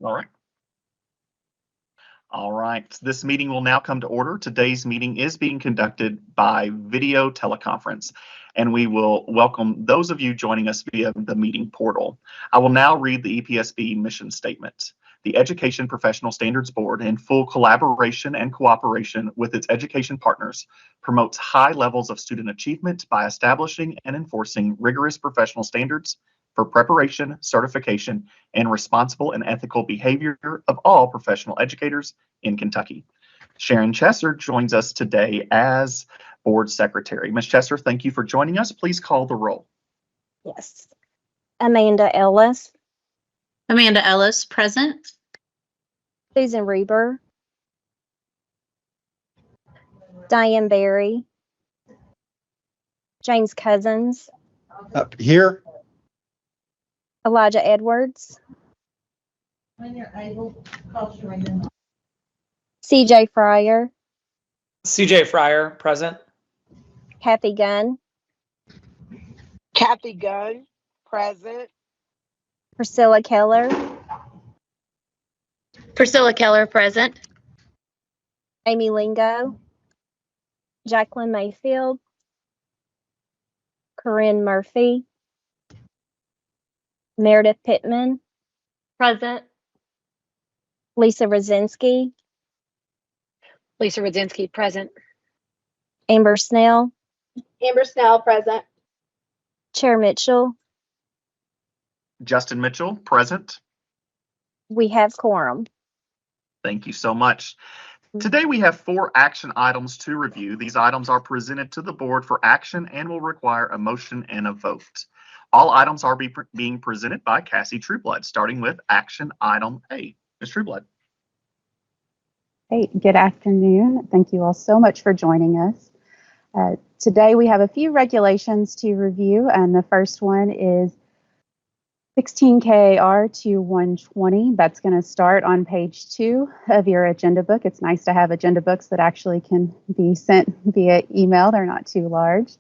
All right. All right. This meeting will now come to order. Today's meeting is being conducted by video teleconference, and we will welcome those of you joining us via the meeting portal. I will now read the EPSB mission statement. The Education Professional Standards Board, in full collaboration and cooperation with its education partners, promotes high levels of student achievement by establishing and enforcing rigorous professional standards for preparation, certification, and responsible and ethical behavior of all professional educators in Kentucky. Sharon Chesser joins us today as Board Secretary. Ms. Chesser, thank you for joining us. Please call the roll. Yes. Amanda Ellis. Amanda Ellis, present. Susan Reber. Diane Berry. James Cousins. Up here. Elijah Edwards. When you're able, call Shereen. CJ Fryer. CJ Fryer, present. Kathy Gunn. Kathy Gunn, present. Priscilla Keller. Priscilla Keller, present. Amy Lingo. Jacqueline Mayfield. Corinne Murphy. Meredith Pittman. Present. Lisa Rosinski. Lisa Rodzinski, present. Amber Snell. Amber Snell, present. Chair Mitchell. Justin Mitchell, present. We have quorum. Thank you so much. Today we have 4 action items to review. These items are presented to the board for action and will require a motion and a vote. All items are being presented by Cassie Trueblood, starting with action item A. Ms. Trueblood. Hey, good afternoon. Thank you all so much for joining us. Today we have a few regulations to review, and the first one is 16 KAR 2120. That's going to start on page 2 of your agenda book. It's nice to have agenda books that actually can be sent via email. They're not too large.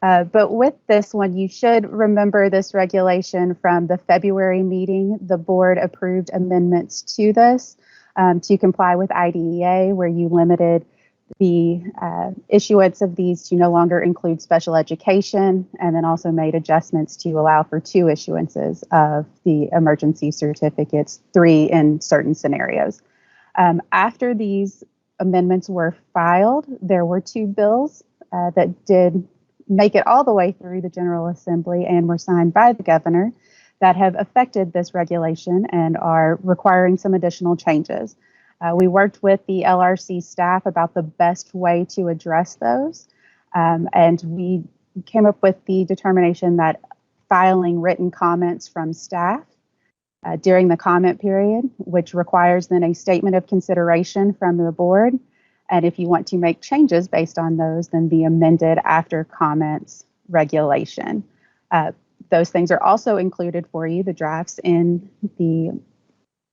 But with this one, you should remember this regulation from the February meeting. The board approved amendments to this to comply with IDEA, where you limited the issuance of these to no longer include special education, and then also made adjustments to allow for 2 issuances of the emergency certificates, 3 in certain scenarios. After these amendments were filed, there were 2 bills that did make it all the way through the General Assembly and were signed by the governor that have affected this regulation and are requiring some additional changes. We worked with the LRC staff about the best way to address those, and we came up with the determination that filing written comments from staff during the comment period, which requires then a statement of consideration from the board. And if you want to make changes based on those, then the amended after comments regulation. Those things are also included for you, the drafts in the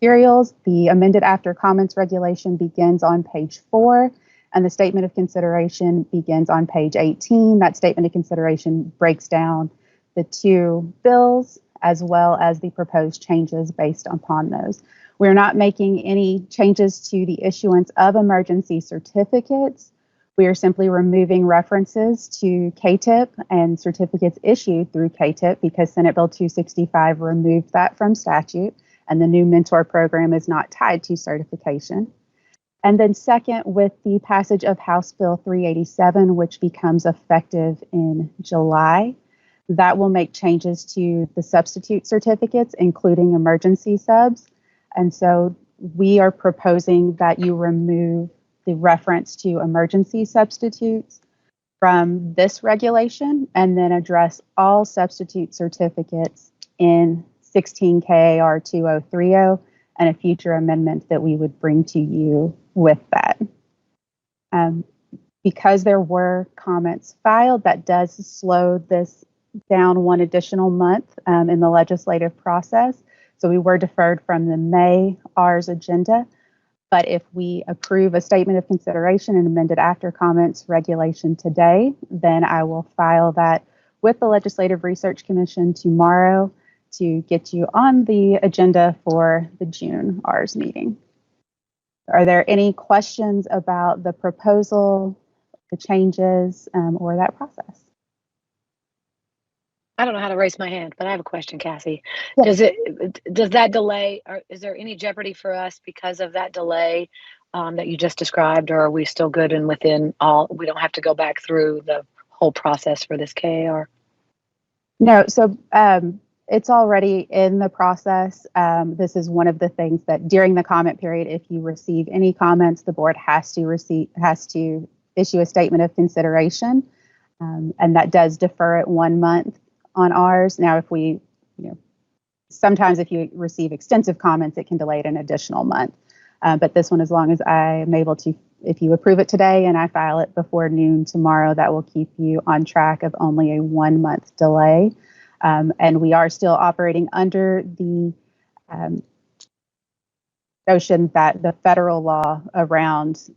materials. The amended after comments regulation begins on page 4, and the statement of consideration begins on page 18. That statement of consideration breaks down the 2 bills as well as the proposed changes based upon those. We're not making any changes to the issuance of emergency certificates. We are simply removing references to KTIP and certificates issued through KTIP because Senate Bill 265 removed that from statute, and the new mentor program is not tied to certification. And then second, with the passage of House Bill 387, which becomes effective in July, that will make changes to the substitute certificates, including emergency subs. And so we are proposing that you remove the reference to emergency substitutes from this regulation and then address all substitute certificates in 16 KAR 2030 and a future amendment that we would bring to you with that. Because there were comments filed, that does slow this down 1 additional month in the legislative process. So we were deferred from the May R's agenda. But if we approve a statement of consideration and amended after comments regulation today, then I will file that with the Legislative Research Commission tomorrow to get you on the agenda for the June R's meeting. Are there any questions about the proposal, the changes, or that process? I don't know how to raise my hand, but I have a question, Cassie. Yes. Does that delay, or is there any jeopardy for us because of that delay that you just described, or are we still good and within all, we don't have to go back through the whole process for this KAR? No, so it's already in the process. This is one of the things that during the comment period, if you receive any comments, the board has to issue a statement of consideration, and that does defer it 1 month on ours. Now, if we, sometimes if you receive extensive comments, it can delay it an additional month. But this one, as long as I am able to, if you approve it today and I file it before noon tomorrow, that will keep you on track of only a 1 month delay. And we are still operating under the notion that the federal law around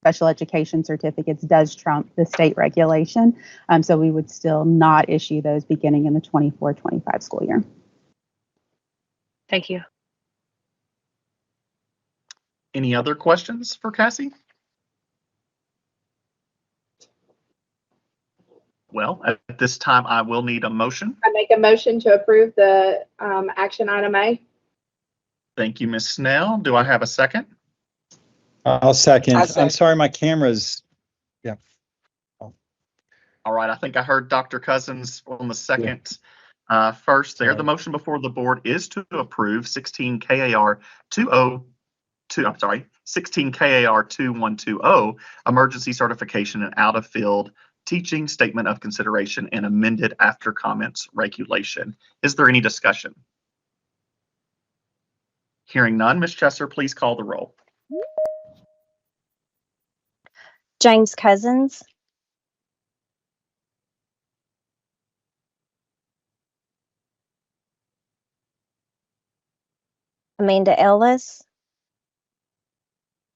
special education certificates does trump the state regulation. So we would still not issue those beginning in the 24-25 school year. Thank you. Any other questions for Cassie? Well, at this time, I will need a motion. I make a motion to approve the action item A. Thank you, Ms. Snell. Do I have a second? I'll second. I'll second. I'm sorry, my camera's, yeah. All right, I think I heard Dr. Cousins on the second first there. The motion before the board is to approve 16 KAR 2120, emergency certification and out of field teaching statement of consideration and amended after comments regulation. Is there any discussion? Hearing none, Ms. Chesser, please call the roll. James Cousins, Amanda Ellis,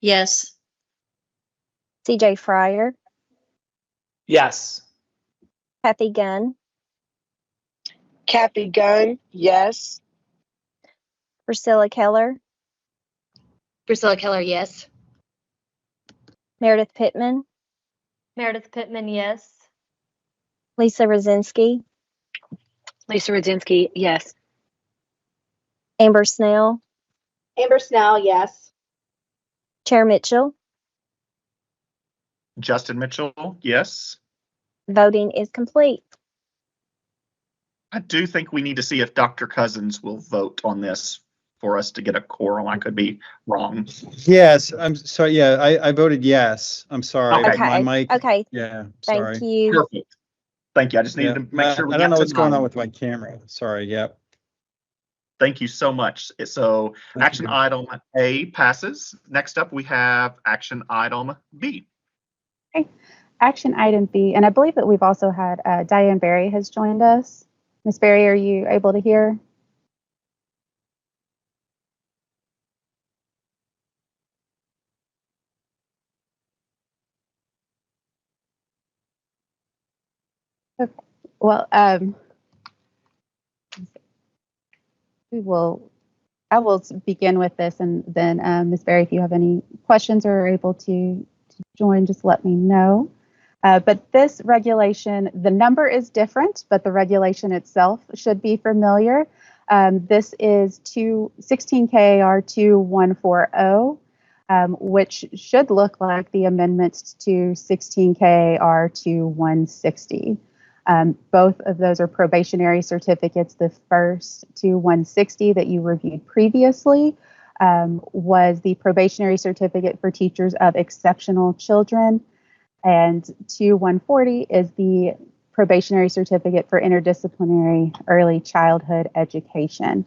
Yes. CJ Fryer, Yes. Kathy Gunn, Kathy Gunn, yes. Priscilla Keller, Priscilla Keller, yes. Meredith Pittman, Meredith Pittman, yes. Lisa Rosinski, Lisa Rosinski, yes. Amber Snell, Amber Snell, yes. Chair Mitchell. Justin Mitchell, yes. Voting is complete. I do think we need to see if Dr. Cousins will vote on this for us to get a quorum. I could be wrong. Yes, I'm sorry. Yeah, I voted yes. I'm sorry. Okay. My Okay, mic. okay, Yeah, thank sorry. you. Perfect. Thank you. I just needed Yeah, to make sure we I don't got know to what's going on nine. with my camera. Sorry. Yep. Thank you so much. So Thank action you. item A passes. Next up, we have action item B. Action item B, and I believe that we've also had Diane Berry has joined us. Ms. Berry, are you able to hear? Okay. Well, I will begin with this, and then Ms. Berry, if you have any questions or are able to join, just let me know. But this regulation, the number is different, but the regulation itself should be familiar. This is 16 KAR 2140, which should look like the amendments to 16 KAR 2160. Both of those are probationary certificates. The first 2160 that you reviewed previously was the probationary certificate for teachers of exceptional children. And 2140 is the probationary certificate for interdisciplinary early childhood education.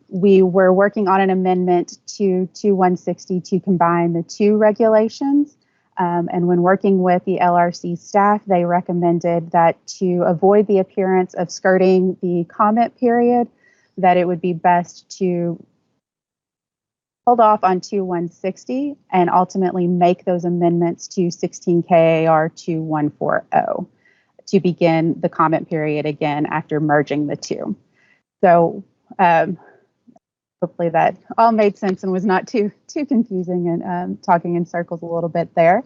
We were working on an amendment to 2160 to combine the two regulations. And when working with the LRC staff, they recommended that to avoid the appearance of skirting the comment period, that it would be best to hold off on 2160 and ultimately make those amendments to 16 KAR 2140 to begin the comment period again after merging the two. So hopefully that all made sense and was not too confusing and talking in circles a little bit there.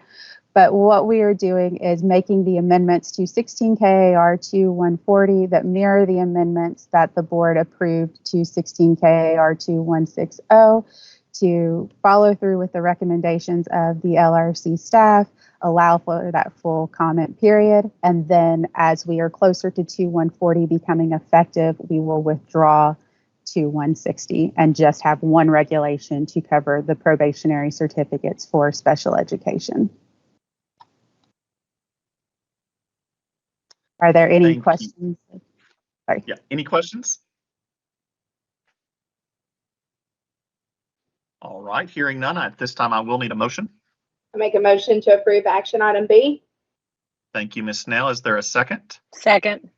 But what we are doing is making the amendments to 16 KAR 2140 that mirror the amendments that the board approved to 16 KAR 2160 to follow through with the recommendations of the LRC staff, allow for that full comment period, and then as we are closer to 2140 becoming effective, we will withdraw 2160 and just have one regulation to cover the probationary certificates for special education. Are there any questions? Sorry. Yeah, any questions? All right, hearing none, at this time I will need a motion. I make a motion to approve action item B. Thank you, Ms. Snell. Is there a second? Second.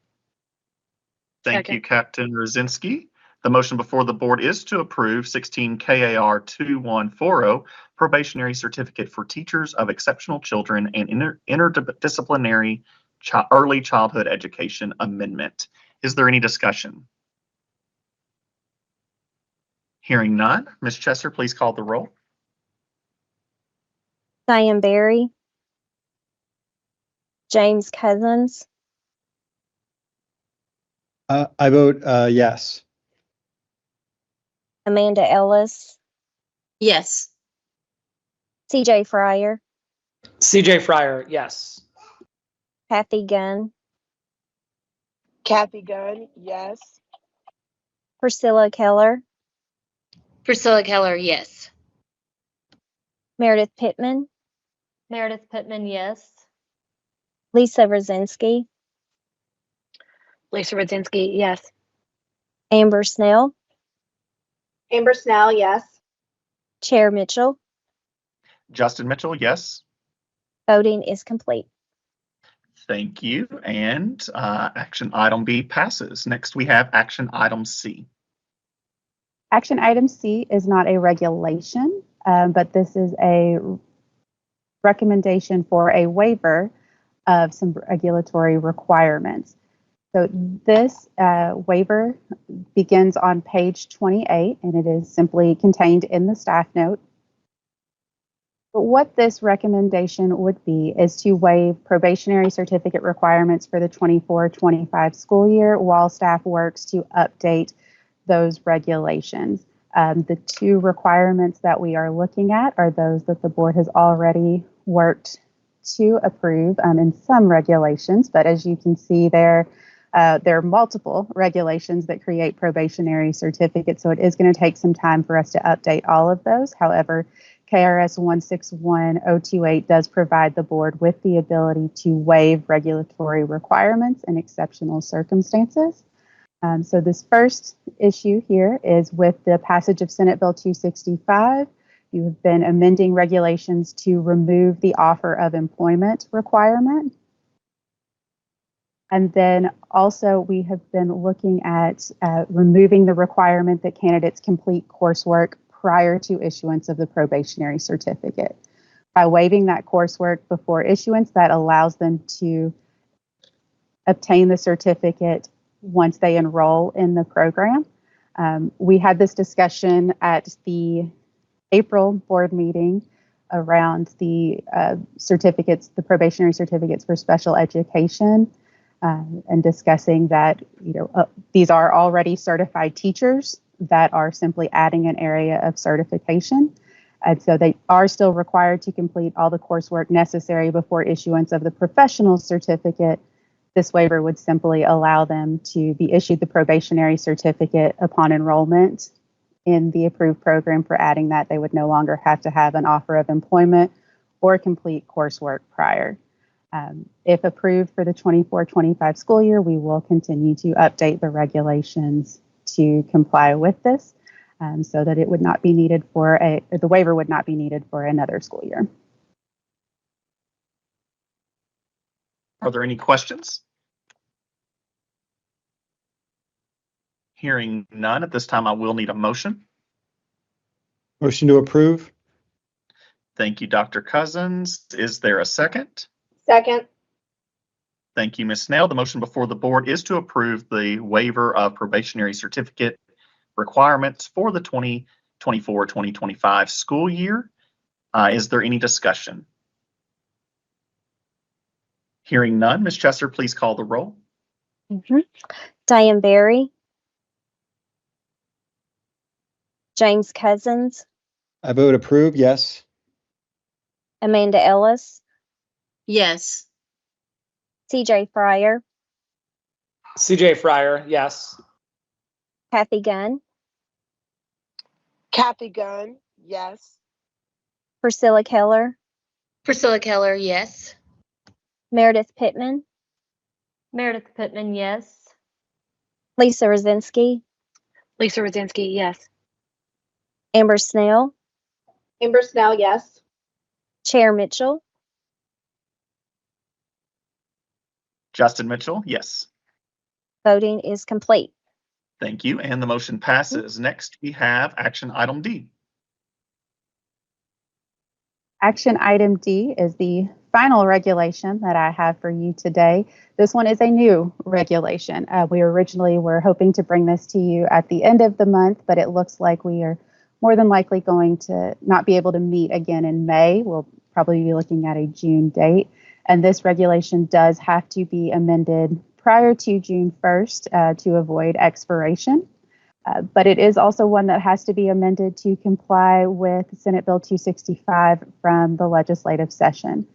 Thank you, Captain Rosinski. The motion before the board is to approve 16 KAR 2140 probationary certificate for teachers of exceptional children and interdisciplinary early childhood education amendment. Is there any discussion? Hearing none, Ms. Chesser, please call the roll. Diane Berry, James Cousins, I vote yes. Amanda Ellis, Yes. CJ Fryer, CJ Fryer, yes. Kathy Gunn, Kathy Gunn, yes. Priscilla Keller, Priscilla Keller, yes. Meredith Pittman, Meredith Pittman, yes. Lisa Rosinski, Lisa Rodzinski, yes. Amber Snell, Amber Snell, yes. Chair Mitchell. Justin Mitchell, yes. Voting is complete. Thank you. And action item B passes. Next, we have action item C. Action item C is not a regulation, but this is a recommendation for a waiver of some regulatory requirements. So this waiver begins on page 28, and it is simply contained in the staff note. But what this recommendation would be is to waive probationary certificate requirements for the 24-25 school year while staff works to update those regulations. The two requirements that we are looking at are those that the board has already worked to approve in some regulations, but as you can see there are multiple regulations that create probationary certificates, so it is going to take some time for us to update all of those. However, KRS 161028 does provide the board with the ability to waive regulatory requirements in exceptional circumstances. So this first issue here is with the passage of Senate Bill 265. You have been amending regulations to remove the offer of employment requirement. And then also we have been looking at removing the requirement that candidates complete coursework prior to issuance of the probationary certificate. By waiving that coursework before issuance, that allows them to obtain the certificate once they enroll in the program. We had this discussion at the April board meeting around the certificates, the probationary certificates for special education, and discussing that these are already certified teachers that are simply adding an area of certification. And so they are still required to complete all the coursework necessary before issuance of the professional certificate. This waiver would simply allow them to be issued the probationary certificate upon enrollment in the approved program. For adding that, they would no longer have to have an offer of employment or complete coursework prior. If approved for the 24-25 school year, we will continue to update the regulations to comply with this so that it would not be needed for the waiver would not be needed for another school year. Are there any questions? Hearing none, at this time I will need a motion. Motion to approve. Thank you, Dr. Cousins. Is there a second? Second. Thank you, Ms. Snell. The motion before the board is to approve the waiver of probationary certificate requirements for the 2024-2025 school year. Is there any discussion? Hearing none, Ms. Chester, please call the roll. Diane Barry, James Cousins, I vote approve, yes. Amanda Ellis, Yes. CJ Fryer, CJ Fryer, yes. Kathy Gunn, Kathy Gunn, yes. Priscilla Keller, Priscilla Keller, yes. Meredith Pittman, Meredith Pittman, yes. Lisa Rosinski, Lisa Rosinski, yes. Amber Snell, Amber Snell, yes. Chair Mitchell, Justin Mitchell, yes. voting is complete. Thank you, and the motion passes. Next, we have action item D. Action item D is the final regulation that I have for you today. This one is a new regulation. We originally were hoping to bring this to you at the end of the month, but it looks like we are more than likely going to not be able to meet again in May. We'll probably be looking at a June date. And this regulation does have to be amended prior to June 1st to avoid expiration. But it is also one that has to be amended to comply with Senate Bill 265 from the legislative session.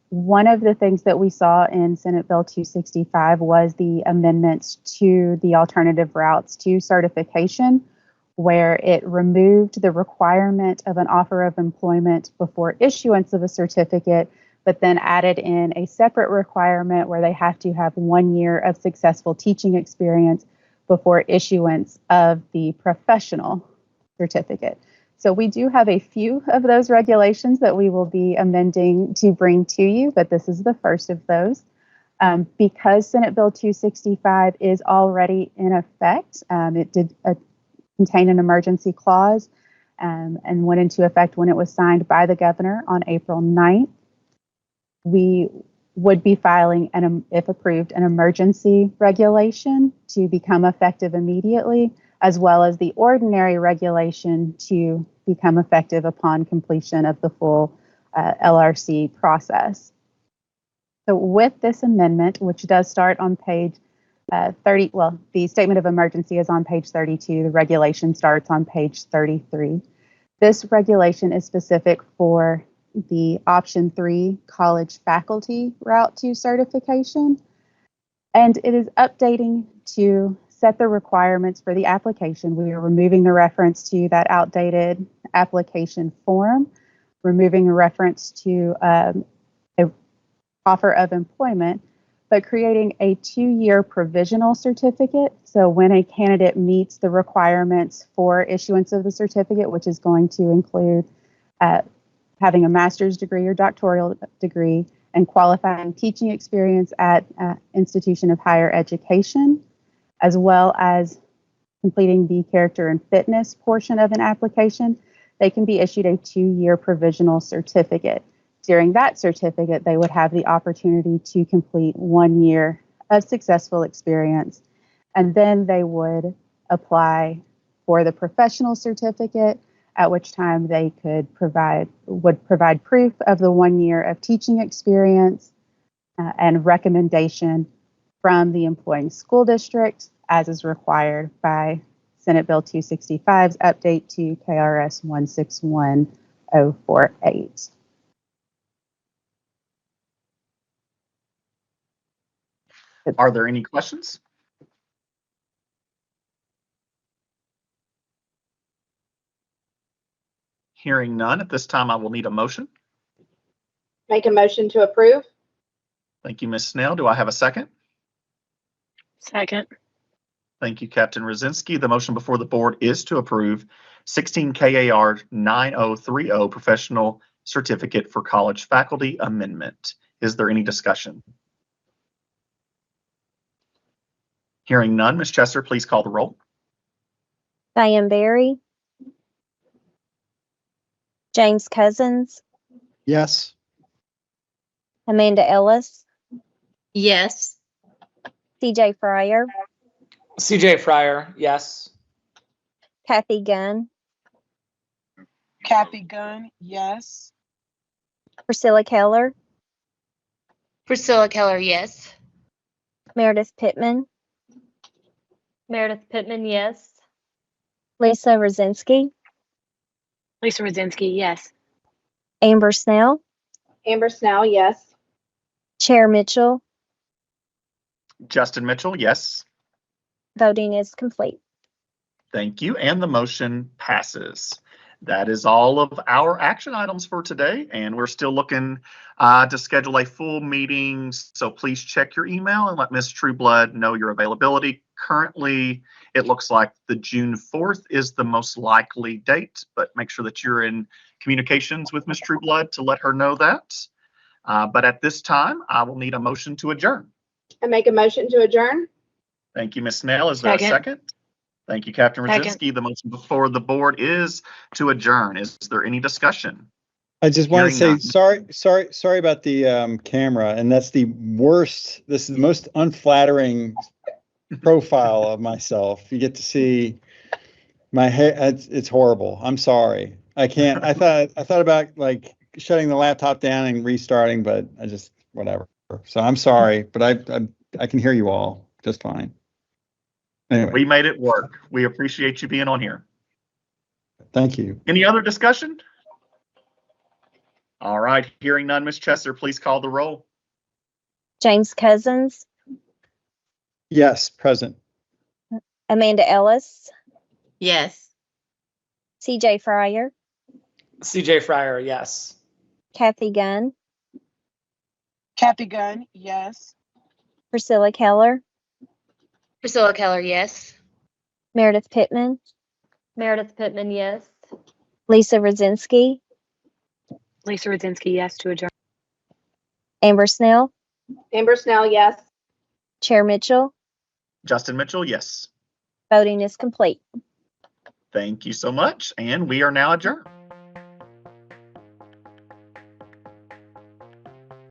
One of the things that we saw in Senate Bill 265 was the amendments to the alternative routes to certification, where it removed the requirement of an offer of employment before issuance of a certificate, but then added in a separate requirement where they have to have 1 year of successful teaching experience before issuance of the professional certificate. So we do have a few of those regulations that we will be amending to bring to you, but this is the first of those. Because Senate Bill 265 is already in effect, it did contain an emergency clause and went into effect when it was signed by the governor on April 9th. We would be filing, if approved, an emergency regulation to become effective immediately, as well as the ordinary regulation to become effective upon completion of the full LRC process. So with this amendment, which does start on page 30, well, the statement of emergency is on page 32, the regulation starts on page 33. This regulation is specific for the option 3 college faculty route to certification, and it is updating to set the requirements for the application. We are removing the reference to that outdated application form, removing a reference to an offer of employment, but creating a 2-year provisional certificate. So when a candidate meets the requirements for issuance of the certificate, which is going to include having a master's degree or doctoral degree and qualifying teaching experience at an institution of higher education, as well as completing the character and fitness portion of an application, they can be issued a 2-year provisional certificate. During that certificate, they would have the opportunity to complete 1 year of successful experience, and then they would apply for the professional certificate, at which time they would provide proof of the 1 year of teaching experience and recommendation from the employing school district, as is required by Senate Bill 265's update to KRS 161048. Are there any questions? Hearing none, at this time I will need a motion. Make a motion to approve. Thank you, Ms. Snell. Do I have a second? Second. Thank you, Captain Rosinski. The motion before the board is to approve 16 KAR 9030 Professional Certificate for College Faculty Amendment. Is there any discussion? Hearing none, Ms. Chester, please call the roll. Diane Barry, James Cousins, Yes. Amanda Ellis, Yes. CJ Fryer, CJ Fryer, yes. Kathy Gunn, Kathy Gunn, yes. Priscilla Keller, Priscilla Keller, yes. Meredith Pittman, Meredith Pittman, yes. Lisa Rosinski, Lisa Rosinski, yes. Amber Snell, Amber Snell, yes. Chair Mitchell. Justin Mitchell, yes. Voting is complete. Thank you. And the motion passes. That is all of our action items for today. And we're still looking to schedule a full meeting. So please check your email and let Ms. Trueblood know your availability. Currently, it looks like the June 4th is the most likely date, but make sure that you're in communications with Ms. Trueblood to let her know that. But at this time, I will need a motion to adjourn. I make a motion to adjourn. Thank you, Ms. Snell. Is there a Second. second? Thank you, Captain Second. Rosinski. The motion before the board is to adjourn. Is there any discussion? I just want to Hearing say none. sorry about the camera, and that's the worst. This is the most unflattering profile of myself. You get to see my hair. It's horrible. I'm sorry. I can't. I thought about like shutting the laptop down and restarting, but I just whatever. So I'm sorry, but I can hear you all just fine. Anyway, We made it work. We appreciate you being on here. thank you. Any other discussion? All right, hearing none, Ms. Chesser, please call the roll. James Cousins, Yes, present. Amanda Ellis, Yes. CJ Fryer, CJ Fryer, yes. Kathy Gunn, Kathy Gunn, yes. Priscilla Keller, Priscilla Keller, yes. Meredith Pittman, Meredith Pittman, yes. Lisa Rosinski, Lisa Rosinski, yes to adjourn. Amber Snell, Amber Snell, yes. Chair Mitchell. Justin Mitchell, yes. Voting is complete. Thank you so much, and we are now adjourned.